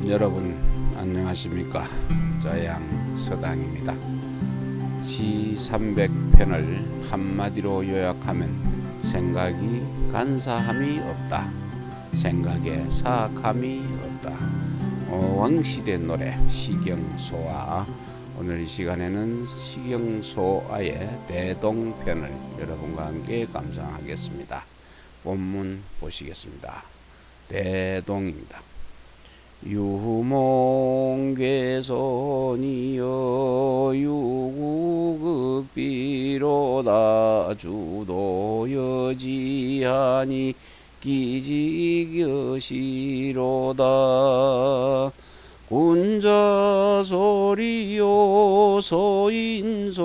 여러분 안녕하십니까? 자양서당입니다. 시 300편을 한마디로 요약하면 생각이 간사함이 없다. 생각에 사악함이 없다. 왕실의 노래 시경소아. 오늘 이 시간에는 시경소아의 대동편을 여러분과 함께 감상하겠습니다. 본문 보시겠습니다. 대동입니다. 유몽괴손이여 유구극비로다 주도여지하니 기지겨시로다 군자소리요 소인소신이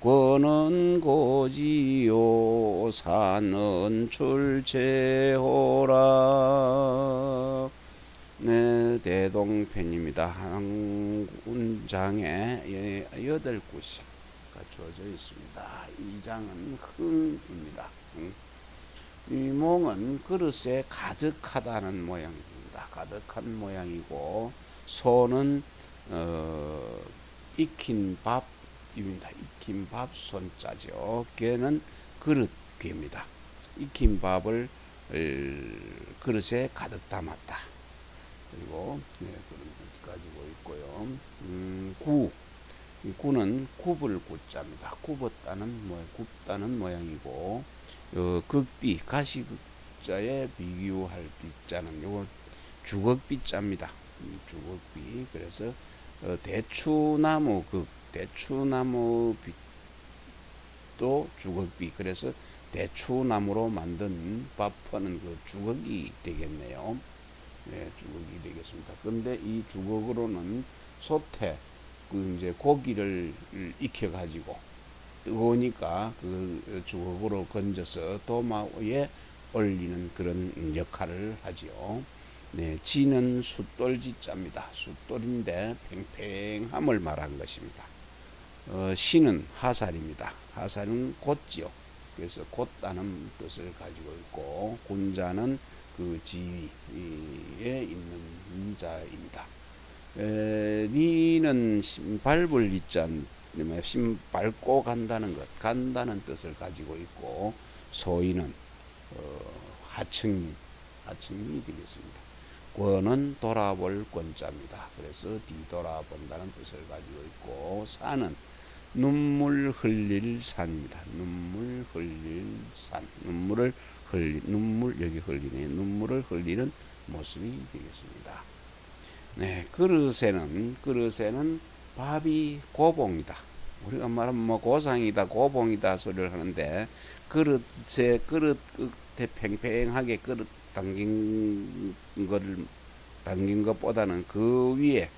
권은 고지요 산은 출제호라. 네, 대동편입니다. 한 장에 8구시가 주어져 있습니다. 이 장은 흥입니다. 유몽은 그릇에 가득하다는 모양입니다. 가득한 모양이고, 소는 익힌 밥입니다. 익힌 밥 손자죠. 개는 그릇 개입니다. 익힌 밥을 그릇에 가득 담았다. 그리고 그런 뜻 가지고 있고요. 이 구는 굽을 구자입니다. 굽다는 모양이고, 극비 가시극자에 비교할 비자는 요거 주걱비자입니다. 주걱비. 그래서 대추나무 대추나무 빛도 주걱비. 그래서 대추나무로 만든 밥 퍼는 그 주걱이 되겠네요. 네, 주걱이 되겠습니다. 근데 이 주걱으로는 소태, 이제 고기를 익혀 가지고 뜨거우니까 그 주걱으로 건져서 도마 위에 올리는 그런 역할을 하지요. 네, 지는 숫돌지자입니다. 숫돌인데 팽팽함을 말한 것입니다. 시는 하살입니다. 하살은 곧지요. 그래서 곧다는 뜻을 가지고 있고, 군자는 그 지위에 있는 자입니다. 리는 밟을 리자, 밟고 간다는 것, 간다는 뜻을 가지고 있고, 소인은 하층민이 되겠습니다. 권은 돌아볼 권자입니다. 그래서 뒤돌아본다는 뜻을 가지고 있고, 산은 눈물 흘릴 산입니다. 눈물 흘릴 산, 여기 흘리네. 눈물을 흘리는 모습이 되겠습니다. 네, 그릇에는 밥이 고봉이다. 우리가 말하면 고상이다, 고봉이다 소리를 하는데, 그릇 끝에 팽팽하게 그릇 당긴 것보다는 그 위에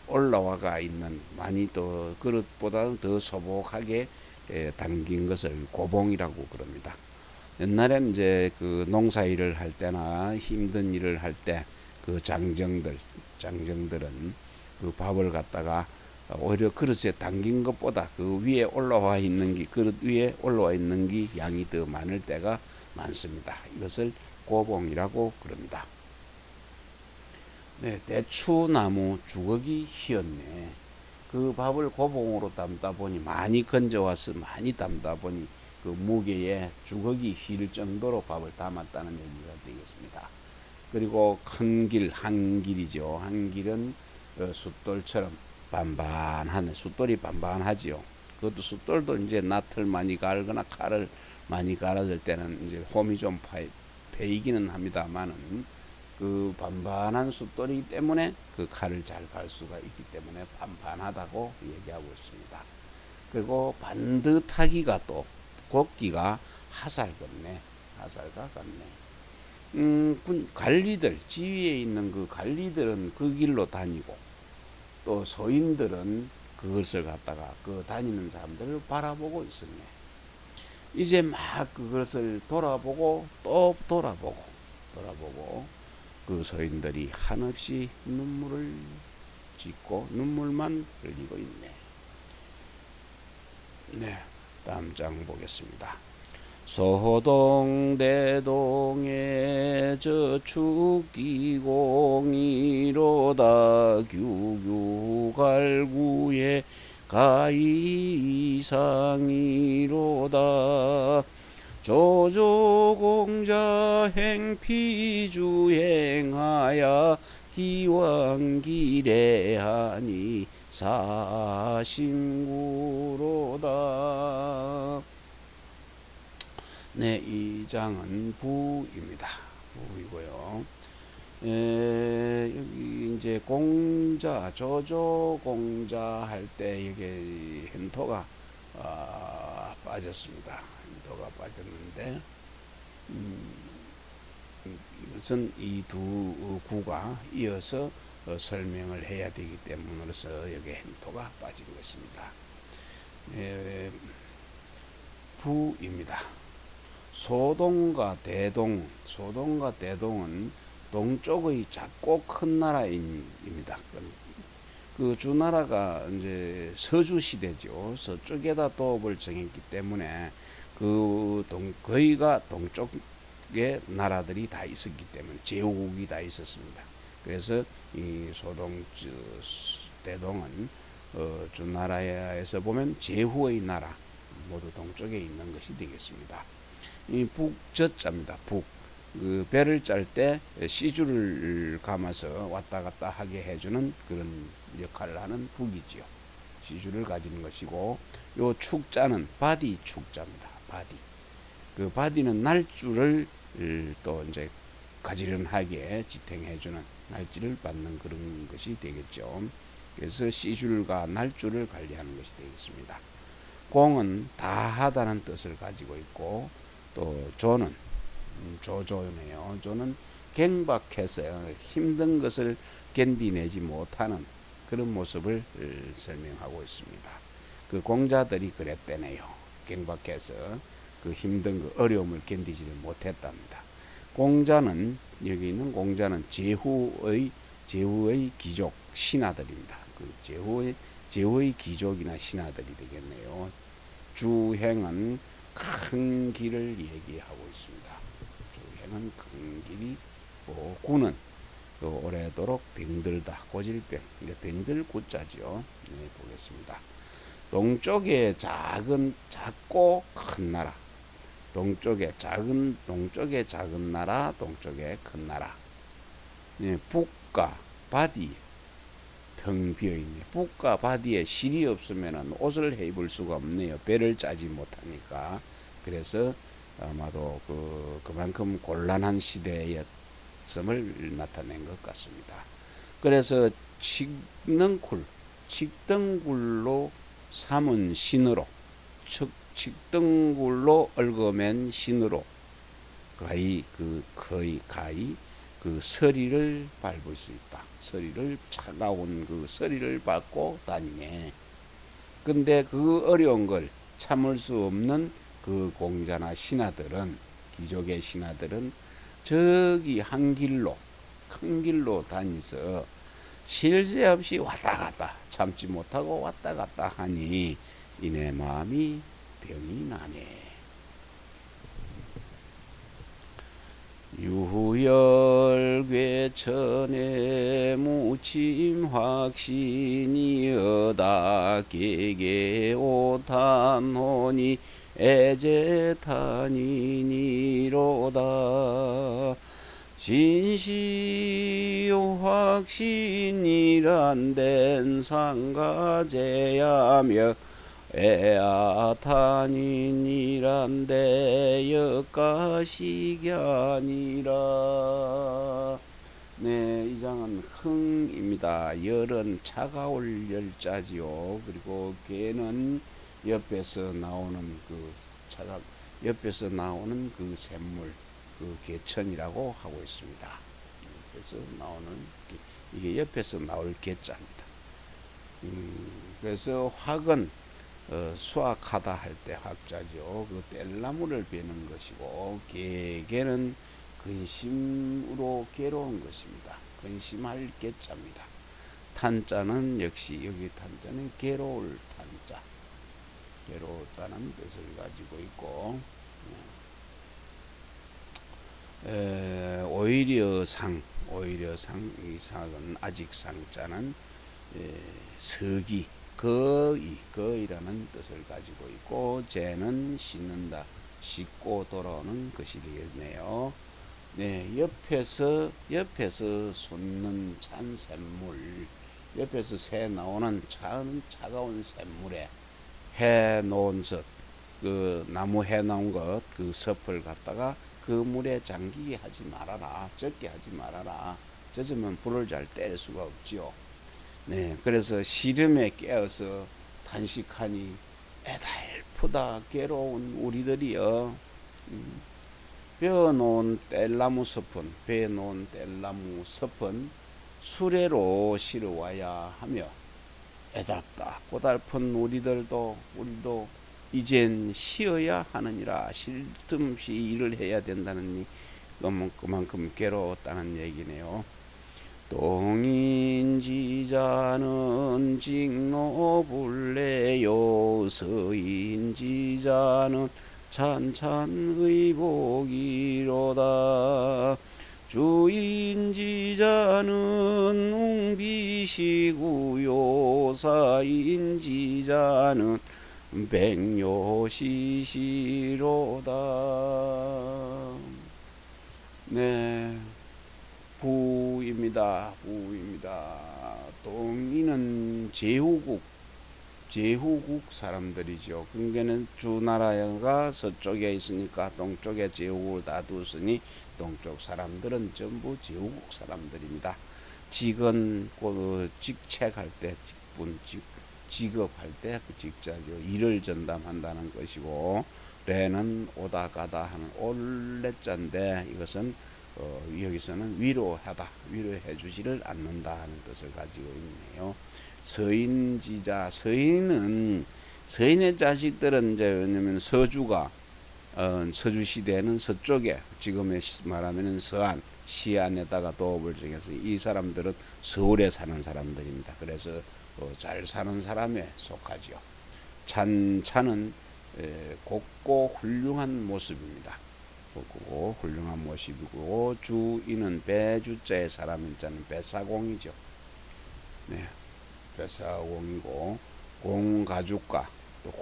올라와가 있는, 많이 더 그릇보다는 더 소복하게 당긴 것을 고봉이라고 그럽니다. 옛날엔 이제 그 농사일을 할 때나 힘든 일을 할 때 그 장정들은 그 밥을 갖다가 오히려 그릇에 담긴 것보다 그 위에 올라와 있는 게, 그릇 위에 올라와 있는 게 양이 더 많을 때가 많습니다. 이것을 고봉이라고 그럽니다. 네, 대추나무 주걱이 휘었네. 그 밥을 고봉으로 담다 보니, 많이 건져와서 많이 담다 보니 그 무게에 주걱이 휠 정도로 밥을 담았다는 얘기가 되겠습니다. 그리고 큰 길, 한길이죠. 한길은 숫돌처럼 반반하네. 숫돌이 반반하지요. 그것도 숫돌도 이제 낫을 많이 갈거나 칼을 많이 갈아줄 때는 이제 홈이 좀 패이기는 합니다만은, 그 반반한 숫돌이기 때문에 그 칼을 잘 갈 수가 있기 때문에 반반하다고 얘기하고 있습니다. 그리고 반듯하기가 또 곱기가 하살 같네. 관리들, 지위에 있는 그 관리들은 그 길로 다니고, 또 소인들은 그것을 갖다가 그 다니는 사람들을 바라보고 있었네. 이제 막 그것을 돌아보고 또 돌아보고 그 소인들이 한없이 눈물을 짓고 눈물만 흘리고 있네. 네, 다음 장 보겠습니다. 소동 대동에 저축기공이로다 규규갈구에 가이상이로다 조조공자 행피주행하야 기왕기래하니 사신구로다. 네, 이 장은 부입니다. 부이고요. 여기 이제 공자, 조조공자 할 때 여기 현토가 빠졌습니다. 현토가 빠졌는데, 이것은 이 두 구가 이어서 설명을 해야 되기 때문으로서 여기 현토가 빠진 것입니다. 부입니다. 소동과 대동, 소동과 대동은 동쪽의 작고 큰 나라입니다. 그 주나라가 이제 서주 시대죠. 서쪽에다 도읍을 정했기 때문에 거의가 동쪽에 나라들이 다 있었기 때문에 제후국이 다 있었습니다. 그래서 이 소동 대동은 주나라에서 보면 제후의 나라 모두 동쪽에 있는 것이 되겠습니다. 이 북저자입니다. 북. 그 배를 짤 때 시주를 감아서 왔다 갔다 하게 해주는 그런 역할을 하는 북이지요. 시주를 가지는 것이고, 요 축자는 바디 축자입니다. 바디. 그 바디는 날줄을 또 이제 가지런하게 지탱해주는 날지를 받는 그런 것이 되겠죠. 그래서 시줄과 날줄을 관리하는 것이 되겠습니다. 공은 다하다는 뜻을 가지고 있고, 또 조는 조조네요. 조는 갱박해서 힘든 것을 견디내지 못하는 그런 모습을 설명하고 있습니다. 그 공자들이 그랬대네요. 갱박해서 그 힘든 거, 어려움을 견디지를 못했답니다. 공자는 여기 있는 공자는 제후의 귀족 신하들입니다. 그 제후의 귀족이나 신하들이 되겠네요. 주행은 큰 길을 얘기하고 있습니다. 주행은 큰 길이, 구는 오래도록 병들다, 고질병, 병들 구자지요. 네, 보겠습니다. 동쪽에 작고 큰 나라, 동쪽에 작은 나라, 동쪽에 큰 나라. 네, 북과 바디 텅 비어있네. 북과 바디에 실이 없으면 옷을 입을 수가 없네요. 배를 짜지 못하니까. 그래서 아마도 그만큼 곤란한 시대였음을 나타낸 것 같습니다. 그래서 칡등굴로 삼은 신으로, 칡등굴로 얽어맨 신으로 거의 그 서리를 밟을 수 있다. 서리를 차가운 그 서리를 밟고 다니네. 근데 그 어려운 걸 참을 수 없는 그 공자나 신하들은, 귀족의 신하들은 저기 한 길로, 큰 길로 다니서 쉴 새 없이 왔다 갔다, 참지 못하고 왔다 갔다 하니 이내 마음이 병이 나네. 유열괴천에 무침 확신이여다 계계오탄호니 애제탄이니로다. 진시요 확신이란 된 상가제야며 에아탄인이란데 역가식야니라. 네, 이 장은 흥입니다. 열은 차가울 열자지요. 그리고 개는 옆에서 나오는 옆에서 나오는 그 샘물, 그 개천이라고 하고 있습니다. 옆에서 나오는 이게 옆에서 나올 개자입니다. 그래서 확은 수확하다 할 때 학자죠. 그 뗄나무를 베는 것이고, 개는 근심으로 괴로운 것입니다. 근심할 개자입니다. 탄자는 역시 여기 탄자는 괴로울 탄자, 괴로웠다는 뜻을 가지고 있고, 오히려 상 이 상은 아직 상자는 서기 거이라는 뜻을 가지고 있고 재는 씻는다 씻고 돌아오는 것이 되겠네요. 네, 옆에서 솟는 찬 샘물 옆에서 새 나오는 차가운 샘물에 해 놓은 섭 그 나무 해 나온 것 그 섭을 갖다가 그 물에 잠기게 하지 말아라 젖게 하지 말아라 젖으면 불을 잘 뗄 수가 없지요. 네, 그래서 시름에 깨어서 탄식하니 애달프다 괴로운 우리들이여. 베어놓은 뗄나무 섭은 수레로 실어와야 하며 애답다 고달픈 우리도 이젠 쉬어야 하느니라. 쉴 틈 없이 일을 해야 된다는 그만큼 괴로웠다는 얘기네요. 동인지자는 직노불래요 서인지자는 찬찬의복이로다. 주인지자는 웅비시구요 사인지자는 백요시시로다. 네, 부입니다. 동인은 제후국 사람들이죠. 그러니까는 주나라가 서쪽에 있으니까 동쪽에 제후국을 다 두었으니 동쪽 사람들은 전부 제후국 사람들입니다. 직은 직책할 때 직업할 때 그 직자죠. 일을 전담한다는 것이고 레는 오다 가다 하는 올레자인데 이것은 여기서는 위로해 주지를 않는다 하는 뜻을 가지고 있네요. 서인지자 서인의 자식들은 이제 왜냐면 서주가 서주 시대에는 서쪽에 지금의 말하면은 서안 시안에다가 도읍을 정해서 이 사람들은 서울에 사는 사람들입니다. 그래서 잘 사는 사람에 속하지요. 찬은 곱고 훌륭한 모습입니다. 곱고 훌륭한 모습이고 주인은 배주자의 사람인 자는 배사공이죠. 네, 배사공이고 공가죽과 또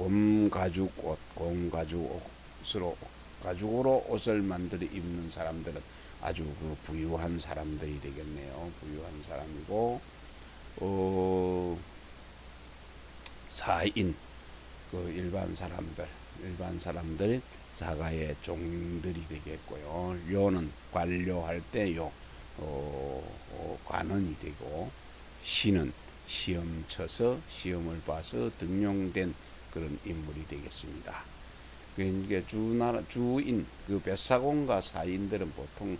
가죽으로 옷을 만들어 입는 사람들은 아주 그 부유한 사람들이 되겠네요. 부유한 사람이고 사인 그 일반 사람들 사가의 종들이 되겠고요. 료는 관료할 때 관원이 되고 시는 시험 쳐서 시험을 봐서 등용된 그런 인물이 되겠습니다. 그러니까 주인 그 뱃사공과 사인들은 보통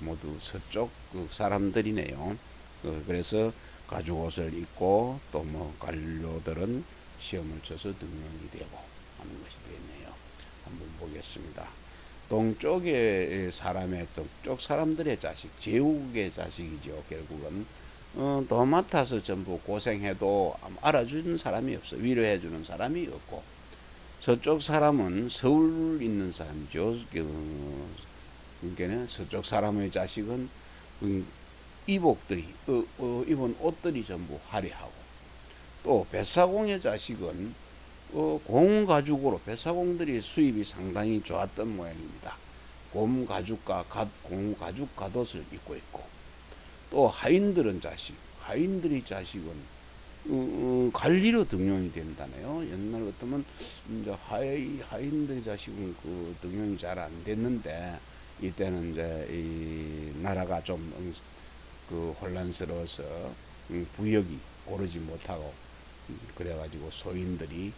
모두 서쪽 그 사람들이네요. 그래서 가죽 옷을 입고 또 뭐 관료들은 시험을 쳐서 등용이 되고 하는 것이 되겠네요. 한번 보겠습니다. 동쪽 사람들의 자식, 제후국의 자식이죠. 결국은 도맡아서 전부 고생해도 알아주는 사람이 없어. 위로해주는 사람이 없고 서쪽 사람은 서울 있는 사람이죠. 그러니까 서쪽 사람의 자식은 이복들이 입은 옷들이 전부 화려하고 또 뱃사공의 자식은 공가죽으로 뱃사공들이 수입이 상당히 좋았던 모양입니다. 공가죽 갓옷을 입고 있고 또 하인들의 자식은 관리로 등용이 된다네요. 옛날 같으면 이제 하인들의 자식은 그 등용이 잘 안 됐는데 이때는 이제 이 나라가 좀 그 혼란스러워서 부역이 오르지 못하고 그래가지고 소인들이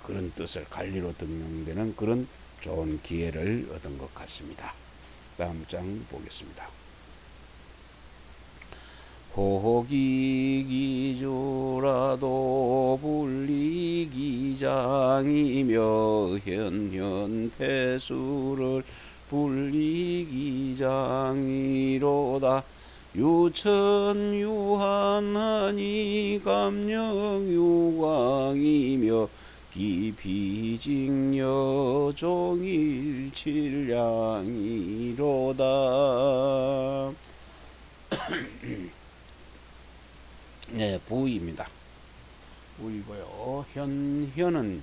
그런 뜻을 관리로 등용되는 그런 좋은 기회를 얻은 것 같습니다. 다음 장 보겠습니다. 호기기조라도 불리기장이며 현현패수를 불리기장이로다. 유천유한하니 감령유광이며 비비직녀 종일 칠량이로다. 네, 부입니다. 부이고요. 현은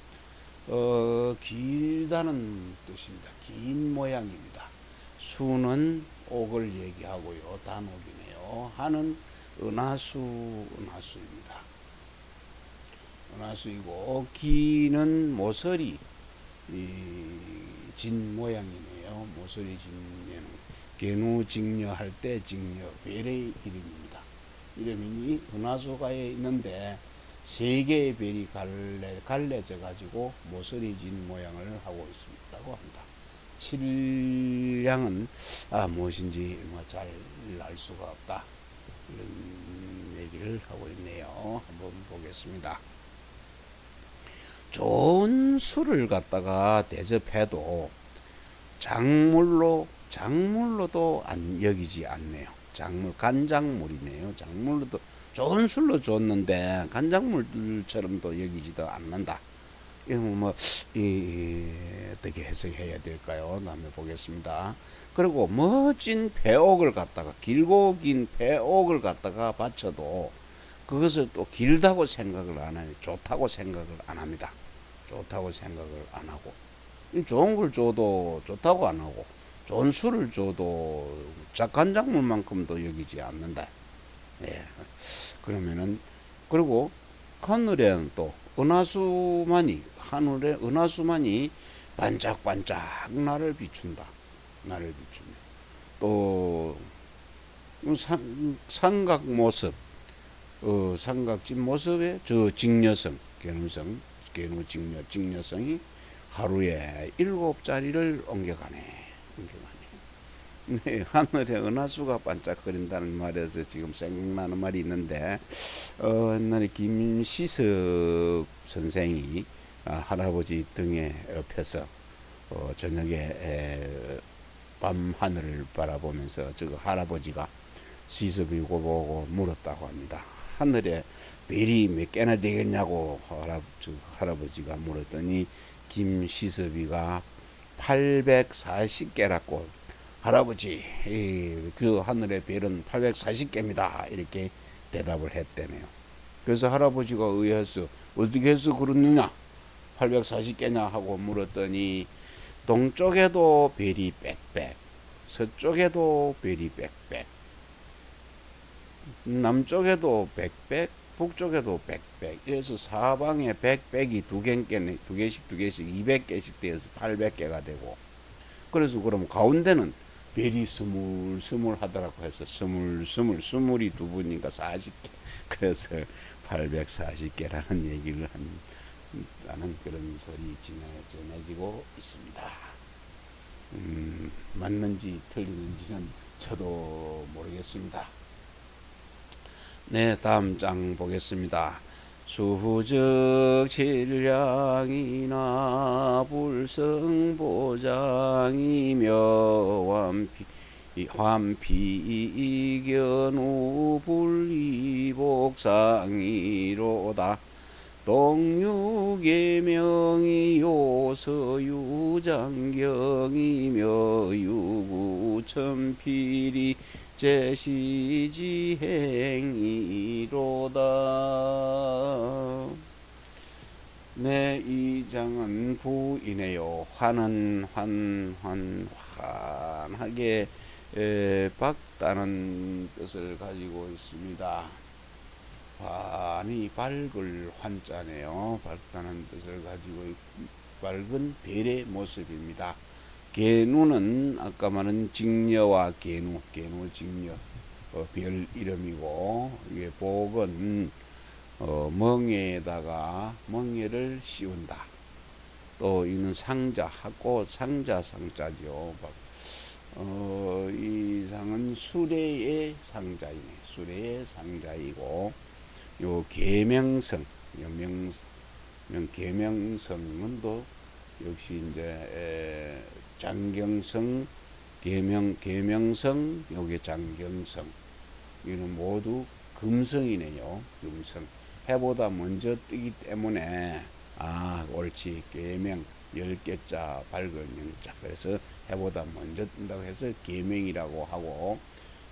길다는 뜻입니다. 긴 모양입니다. 수는 옥을 얘기하고요. 단옥이네요. 하는 은하수입니다. 은하수이고 기는 모서리 진 모양이네요. 모서리 진에는 개누직녀 할 때 직녀 별의 이름입니다. 이름이 은하수가에 있는데 세 개의 별이 갈래져 가지고 모서리 진 모양을 하고 있다고 합니다. 칠량은 무엇인지 잘 알 수가 없다, 이런 얘기를 하고 있네요. 한번 보겠습니다. 좋은 술을 갖다가 대접해도 작물로도 여기지 않네요. 간작물이네요. 작물로도 좋은 술로 줬는데 간작물처럼도 여기지도 않는다. 이건 어떻게 해석해야 될까요? 다음에 보겠습니다. 그리고 멋진 배옥을 갖다가, 길고 긴 배옥을 갖다가 바쳐도 그것을 또 길다고 생각을 안 해요. 좋다고 생각을 안 합니다. 좋다고 생각을 안 하고, 좋은 걸 줘도 좋다고 안 하고, 좋은 술을 줘도 간작물만큼도 여기지 않는다. 예. 그러면은, 그리고 하늘에는 또 하늘에 은하수만이 반짝반짝 나를 비춘다. 나를 비추네. 또 삼각 모습, 삼각진 모습에 저 직녀성, 직녀성이 하루에 7자리를 옮겨가네. 네, 하늘에 은하수가 반짝거린다는 말에서 지금 생각나는 말이 있는데, 옛날에 김시섭 선생이 할아버지 등에 엎혀서 저녁에 밤 하늘을 바라보면서 할아버지가 시섭이고 보고 물었다고 합니다. 하늘에 별이 몇 개나 되겠냐고 할아버지가 물었더니 김시섭이가 840개라고, 할아버지, 그 하늘의 별은 840개입니다. 이렇게 대답을 했대네요. 그래서 할아버지가 의아해서 어떻게 해서 그러느냐, 840개냐 하고 물었더니 동쪽에도 별이 빽빽, 서쪽에도 별이 빽빽, 남쪽에도 빽빽, 북쪽에도 빽빽, 이래서 사방에 빽빽이 두 개씩 200개씩 되어서 800개가 되고, 그래서 그럼 가운데는 별이 스물스물 하더라고 해서 스물이 두 분이니까 40개, 그래서 840개라는 얘기를 하는 그런 설이 전해지고 있습니다. 맞는지 틀리는지는 저도 모르겠습니다. 네, 다음 장 보겠습니다. 수적 칠량이나 불성보장이며 환피견우 불이복상이로다. 동유계명이 요서유장경이며 유구천필이 제시지행이로다. 네, 이 장은 부이네요. 환은 환하게 밝다는 뜻을 가지고 있습니다. 환이 밝을 환자네요. 밝다는 뜻을 가지고 밝은 별의 모습입니다. 개누는 아까 말한 직녀와 개누 직녀 별 이름이고, 이게 복은 멍에다가 멍에를 씌운다. 또 이는 상자하고 상자죠. 이 상은 수레의 상자이네. 수레의 상자이고, 요 계명성, 계명성은 또 역시 이제 장경성, 계명성, 요게 장경성, 이는 모두 금성이네요. 금성. 해보다 먼저 뜨기 때문에 옳지. 계명 10개자 밝은 명자. 그래서 해보다 먼저 뜬다고 해서 계명이라고 하고,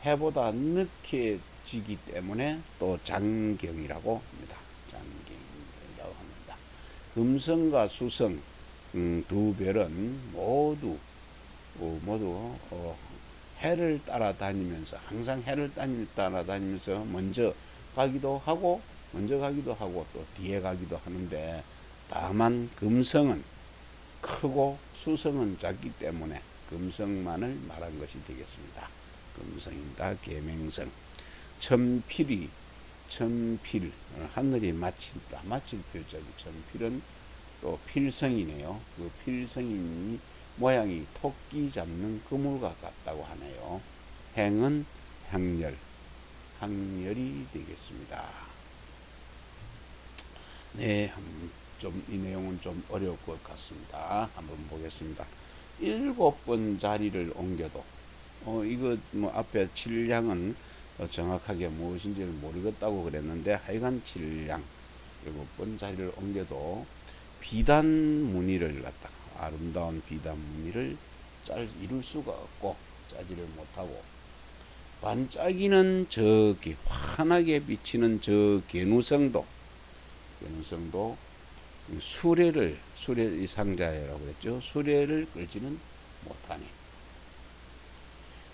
해보다 늦게 지기 때문에 또 장경이라고 합니다. 장경이라고 합니다. 금성과 수성 두 별은 모두 해를 따라다니면서, 항상 해를 따라다니면서 먼저 가기도 하고 또 뒤에 가기도 하는데, 다만 금성은 크고 수성은 작기 때문에 금성만을 말한 것이 되겠습니다. 금성이다 계명성. 천필, 하늘이 마친다. 마칠 필자기. 천필은 또 필성이네요. 그 필성이 모양이 토끼 잡는 그물과 같다고 하네요. 행은 항렬이 되겠습니다. 네, 이 내용은 좀 어려울 것 같습니다. 한번 보겠습니다. 7번 자리를 옮겨도, 이거 앞에 칠량은 정확하게 무엇인지를 모르겠다고 그랬는데, 하여간 칠량 7번 자리를 옮겨도 비단 무늬를 갖다가, 아름다운 비단 무늬를 이룰 수가 없고 짜지를 못하고, 반짝이는 저기 환하게 비치는 저 개누성도 수레 상자라고 그랬죠. 수레를 끌지는 못하니,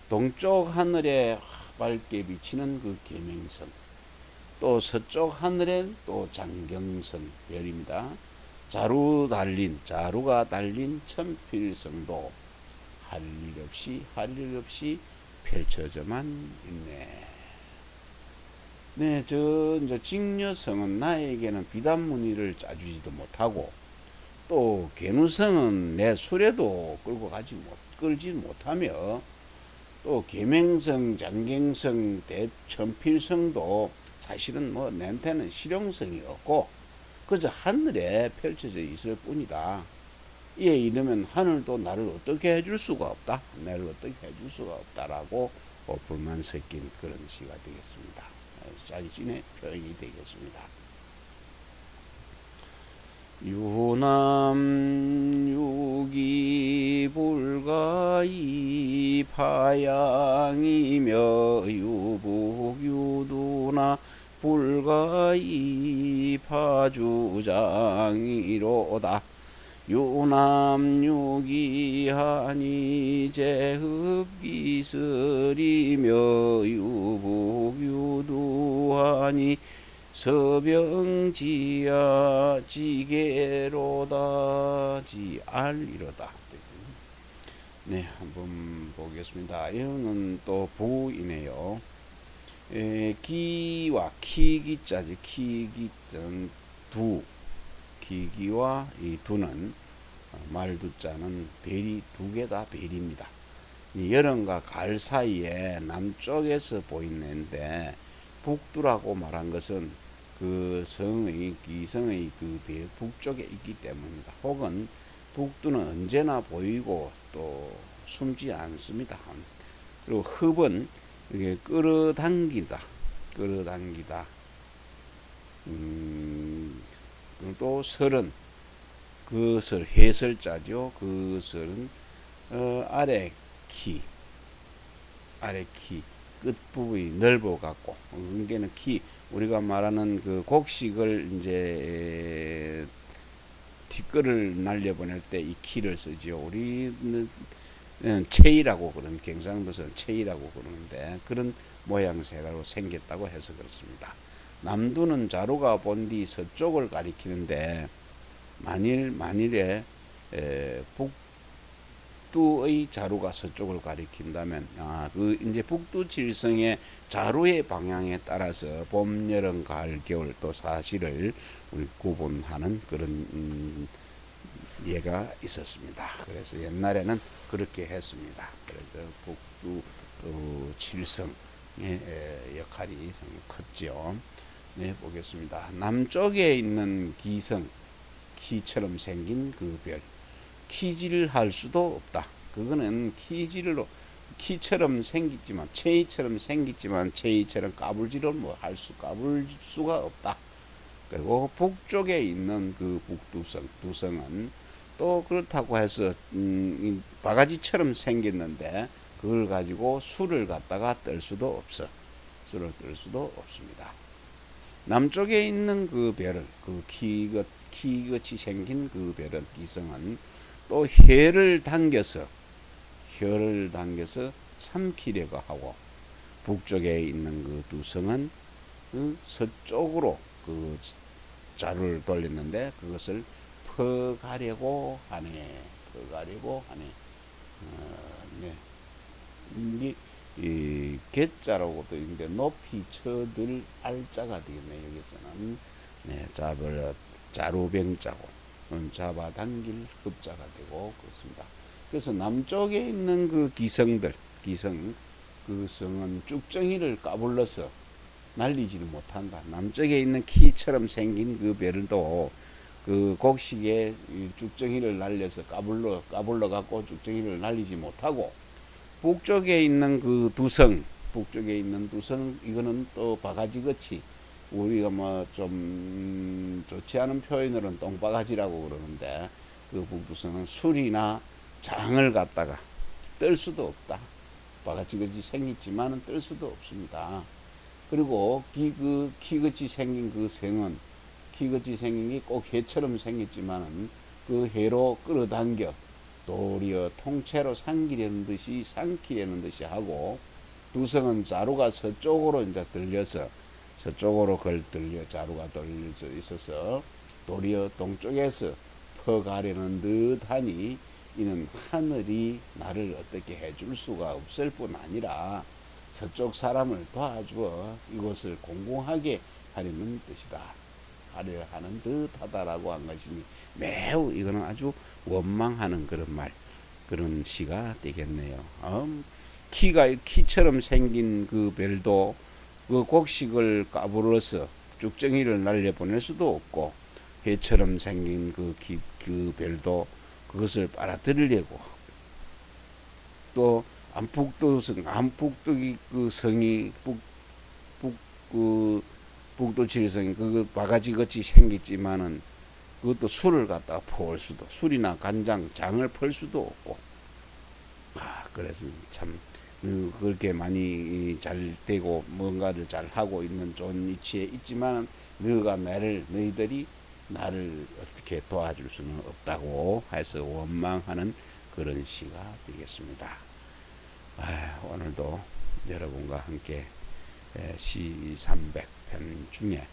동쪽 하늘에 밝게 비치는 그 계명성, 또 서쪽 하늘엔 또 장경성 별입니다. 자루가 달린 천필성도 할 일 없이 펼쳐져만 있네. 네, 이제 직녀성은 나에게는 비단 무늬를 짜주지도 못하고, 또 개누성은 내 수레도 끌지 못하며, 또 계명성, 장경성, 대천필성도 사실은 내한테는 실용성이 없고 그저 하늘에 펼쳐져 있을 뿐이다. 이에 이르면 하늘도 나를 어떻게 해줄 수가 없다. 라고 불만 섞인 그런 시가 되겠습니다. 자신의 표현이 되겠습니다. 유남유기 불가이 파양이며 유북유두나 불가이 파주장이로다. 유남유기하니 제흡기설이며 유북유두하니 서병지야 지게로다 지알이로다. 네, 한번 보겠습니다. 이거는 또 부이네요. 기와 키기자지. 키기는 두, 기기와 이 두는 말두자는 별이 두 개다 별입니다. 여름과 가을 사이에 남쪽에서 보이는데, 북두라고 말한 것은 그 기성의 그 별 북쪽에 있기 때문입니다. 혹은 북두는 언제나 보이고 또 숨지 않습니다. 그리고 흡은 이게 끌어당기다. 또 설은 그 설, 해설자죠. 그 설은 아래 키 끝부분이 넓어 갖고, 그게는 우리가 말하는 그 곡식을 이제 뒷걸을 날려보낼 때 이 키를 쓰죠. 우리는 체이라고 그러는, 경상도에서는 체이라고 그러는데, 그런 모양새로 생겼다고 해서 그렇습니다. 남두는 자루가 본 뒤 서쪽을 가리키는데, 만일에 북두의 자루가 서쪽을 가리킨다면, 이제 북두 칠성의 자루의 방향에 따라서 봄, 여름, 가을, 겨울 또 사시를 우리 구분하는 그런 예가 있었습니다. 그래서 옛날에는 그렇게 했습니다. 그래서 북두 칠성의 역할이 상당히 컸죠. 네, 보겠습니다. 남쪽에 있는 기성, 키처럼 생긴 그 별, 키질할 수도 없다. 그거는 키처럼 생겼지만, 체이처럼 까불 수가 없다. 그리고 북쪽에 있는 그 두성은 또 그렇다고 해서 바가지처럼 생겼는데 그걸 가지고 술을 갖다가 뜰 수도 없어. 술을 뜰 수도 없습니다. 남쪽에 있는 그 별은 그 키같이 생긴 그 별은 기성은 또 혀를 당겨서 삼키려고 하고, 북쪽에 있는 그 두성은 그 서쪽으로 그 자루를 돌렸는데 그것을 퍼가려고 하네. 네. 이 개자라고도 있는데 높이 쳐들 알자가 되겠네. 여기서는 네, 자루병자고 잡아당길 흡자가 되고 그렇습니다. 그래서 남쪽에 있는 그 그 성은 쭉정이를 까불러서 날리지를 못한다. 남쪽에 있는 키처럼 생긴 그 별도 그 곡식에 쭉정이를 날려서 까불러 갖고 쭉정이를 날리지 못하고, 북쪽에 있는 그 두성 이거는 또 바가지같이, 우리가 뭐 좀 좋지 않은 표현으로는 똥바가지라고 그러는데, 그 북두성은 술이나 장을 갖다가 뜰 수도 없다. 바가지같이 생겼지만은 뜰 수도 없습니다. 그리고 키같이 생긴 그 생은, 키같이 생긴 게 꼭 해처럼 생겼지만은 그 해로 끌어당겨 도리어 통째로 삼키려는 듯이 하고, 두성은 자루가 서쪽으로 이제 들려서 자루가 들려져 있어서 도리어 동쪽에서 퍼가려는 듯하니, 이는 하늘이 나를 어떻게 해줄 수가 없을 뿐 아니라 서쪽 사람을 도와주어 이것을 공공하게 하려는 뜻이다. 하려 하는 듯하다라고 한 것이니, 매우 이거는 아주 원망하는 그런 시가 되겠네요. 키처럼 생긴 그 별도 그 곡식을 까불어서 쭉정이를 날려보낼 수도 없고, 해처럼 생긴 그 별도 그것을 빨아들이려고, 또 안북도이 그 성이 북도칠성이 그 바가지 같이 생겼지만은 그것도 술을 갖다가 퍼올 수도, 술이나 간장, 장을 펄 수도 없고, 그래서 참 그렇게 많이 잘 되고 뭔가를 잘 하고 있는 좋은 위치에 있지만, 너희들이 나를 어떻게 도와줄 수는 없다고 해서 원망하는 그런 시가 되겠습니다. 오늘도 여러분과 함께 시 300편 중에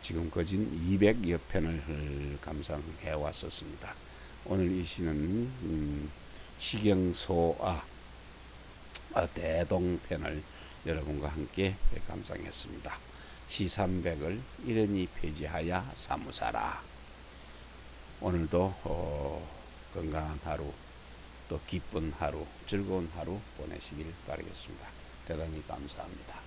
지금까지 200여 편을 감상해 왔었습니다. 오늘 이 시는 시경소아 대동편을 여러분과 함께 감상했습니다. 시 300을 이러니 폐지하야 사무사라. 오늘도 건강한 하루, 또 기쁜 하루, 즐거운 하루 보내시길 바라겠습니다. 대단히 감사합니다.